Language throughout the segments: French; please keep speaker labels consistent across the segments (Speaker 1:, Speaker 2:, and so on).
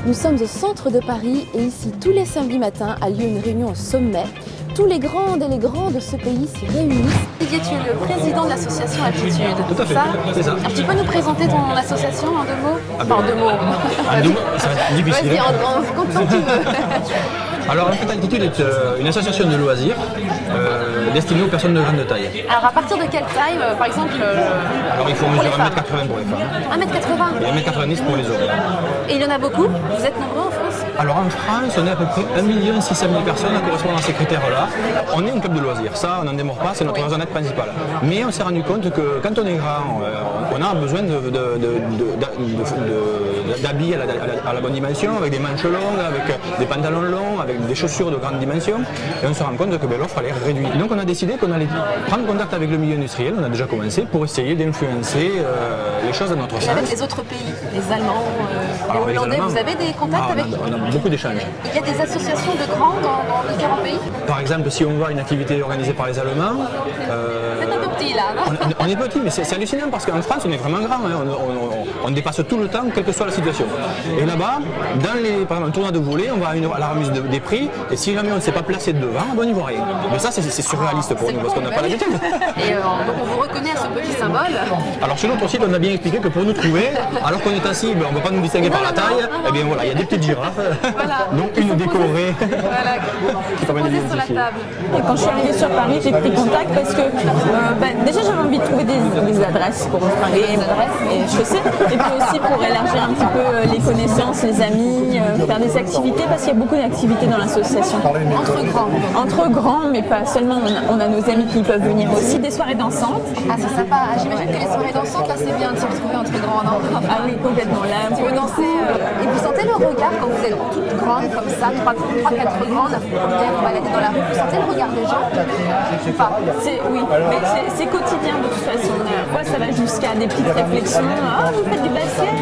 Speaker 1: Nous sommes au centre de Paris et ici, tous les samedis matins, a lieu une réunion au sommet. Tous les grandes et les grands de ce pays s'y réunissent. Didier, tu es le président de l'association Altitude.
Speaker 2: Tout à fait, c'est ça.
Speaker 1: Alors, tu peux nous présenter ton association en 2 mots? Enfin, en 2 mots.
Speaker 2: En 2 mots, ça va être difficile.
Speaker 1: Vas-y, quand tu veux.
Speaker 2: Alors, en fait, Altitude est une association de loisirs destinée aux personnes de grande taille.
Speaker 1: Alors, à partir de quelle taille, par exemple
Speaker 2: Alors, il faut mesurer 1m80 pour les femmes.
Speaker 1: 1m80
Speaker 2: et 1m90 pour les hommes.
Speaker 1: Et il y en a beaucoup? Vous êtes nombreux en France?
Speaker 2: Alors, en France, on est à peu près 1 600 000 personnes à correspondre à ces critères-là. On est un club de loisirs, ça, on n'en démord pas, c'est notre raison d'être principale. Mais on s'est rendu compte que quand on est grand, on a besoin d'habits à la bonne dimension, avec des manches longues, avec des pantalons longs, avec des chaussures de grande dimension. Et on se rend compte que l'offre allait réduire. Donc on a décidé qu'on allait prendre contact avec le milieu industriel, on a déjà commencé, pour essayer d'influencer les choses à notre sens.
Speaker 1: Avec les autres pays, les Allemands, les Hollandais, vous avez des contacts avec?
Speaker 2: On a beaucoup d'échanges.
Speaker 1: Il y a des associations de grands dans différents pays?
Speaker 2: Par exemple, si on voit une activité organisée par les Allemands...
Speaker 1: Vous êtes un peu petit là, non?
Speaker 2: On est petit, mais c'est hallucinant parce qu'en France, on est vraiment grand. Hein. On dépasse tout le temps, quelle que soit la situation. Et là-bas, par exemple, un tournoi de volley, on va à la remise des prix, et si jamais on ne s'est pas placé devant, on n'y voit rien. Mais ça, c'est surréaliste pour nous, parce qu'on n'a pas l'habitude.
Speaker 1: Et donc on vous reconnaît à ce petit symbole.
Speaker 2: Alors sur notre site, on a bien expliqué que pour nous trouver, alors qu'on est assis, on ne va pas nous distinguer par la taille, et bien voilà, il y a des petites girafes,
Speaker 1: voilà,
Speaker 2: donc une décorée.
Speaker 1: Voilà, qui sont posées sur la table.
Speaker 3: Et quand je suis arrivée sur Paris, j'ai pris contact parce que déjà j'avais envie de trouver des adresses pour me fringuer et chaussées, et puis aussi pour élargir un petit peu les connaissances, les amis, faire des activités, parce qu'il y a beaucoup d'activités dans l'association.
Speaker 1: Entre grands?
Speaker 3: Entre grands, mais pas seulement, on a nos amis qui peuvent venir aussi, des soirées dansantes.
Speaker 1: Ah, c'est sympa, j'imagine que les soirées dansantes, là c'est bien de se retrouver entre grands, non?
Speaker 3: Ah oui, complètement, là
Speaker 1: on peut danser, et vous sentez le regard quand vous êtes toutes grandes comme ça, 3-4 grandes, vous baladez dans la rue, vous sentez le regard des gens?
Speaker 3: Oui, mais c'est quotidien de toute façon. Moi, ça va jusqu'à des petites réflexions. Ah, vous faites du basket?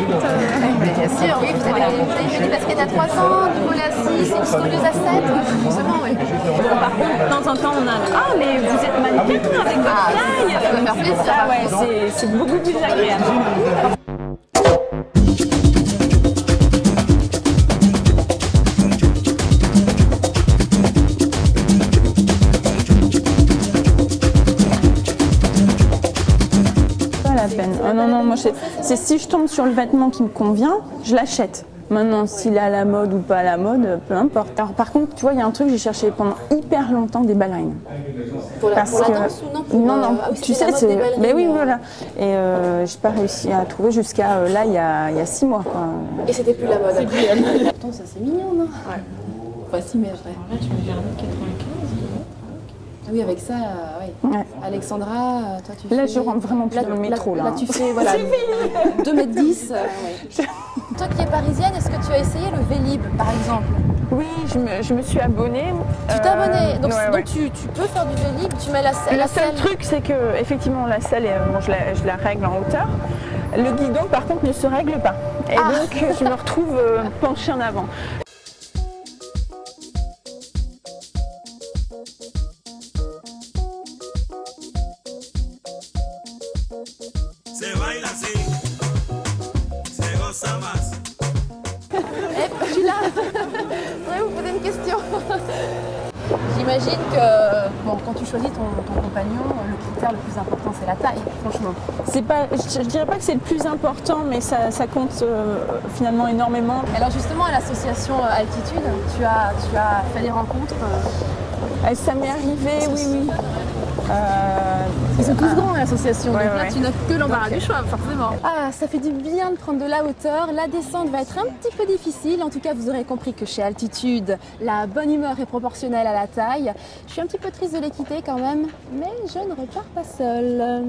Speaker 1: Bien sûr, oui, vous avez fait du basket à 3 ans, du volley à 6, et du snowboard à 7, forcément, oui.
Speaker 3: Bon, par contre, de temps en temps, on a ah, mais vous êtes mannequin avec votre taille.
Speaker 1: Ça va faire plaisir.
Speaker 3: Ah ouais, c'est beaucoup plus agréable. Ah non, moi c'est si je tombe sur le vêtement qui me convient, je l'achète. Maintenant, s'il est à la mode ou pas à la mode, peu importe. Alors par contre, tu vois, il y a un truc, j'ai cherché pendant hyper longtemps des ballerines.
Speaker 1: Pour la danse ou non pour,
Speaker 3: non, tu sais, c'est... Mais oui, voilà. Et j'ai pas réussi à trouver jusqu'à là, il y a 6 mois. Quoi.
Speaker 1: Et c'était plus la mode. Pourtant, ça c'est mignon, non? Ouais. Enfin, si, mais vrai.
Speaker 4: Là, tu me dis 1m95.
Speaker 1: Oui, avec ça, oui. Ouais. Alexandra, toi tu fais...
Speaker 3: Là, je rentre vraiment plus dans le métro. Là,
Speaker 1: tu fais, voilà, 2m10. Ouais. Toi qui es parisienne, est-ce que tu as essayé le Vélib, par exemple?
Speaker 3: Oui, je me suis abonnée.
Speaker 1: Tu t'es abonnée, donc tu peux faire du Vélib, tu mets la selle.
Speaker 3: Le seul truc, c'est que effectivement la selle, bon, je la règle en hauteur. Le guidon, par contre, ne se règle pas. Et donc, je me retrouve penchée en avant.
Speaker 1: J'imagine que bon, quand tu choisis ton compagnon, le critère le plus important c'est la taille, franchement.
Speaker 3: C'est pas, je dirais pas que c'est le plus important, mais ça compte finalement énormément.
Speaker 1: Alors justement à l'association Altitude, tu as fait des rencontres
Speaker 3: ça m'est arrivé, oui.
Speaker 1: Ils sont tous grands l'association, donc là tu n'as que l'embarras du choix forcément. Ah, ça fait du bien de prendre de la hauteur, la descente va être un petit peu difficile, en tout cas vous aurez compris que chez Altitude, la bonne humeur est proportionnelle à la taille. Je suis un petit peu triste de les quitter quand même, mais je ne repars pas seule.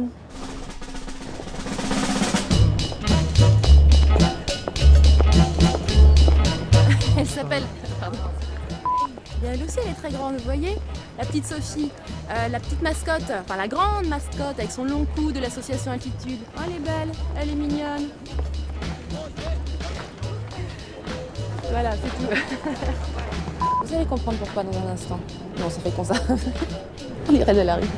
Speaker 1: Elle s'appelle... Et elle aussi, elle est très grande, vous voyez? La petite Sophie, la petite mascotte, enfin la grande mascotte avec son long cou de l'association Altitude. Oh, elle est belle, elle est mignonne. Voilà, c'est tout. Vous allez comprendre pourquoi dans un instant. Non, ça fait comme ça. On irait de la rue.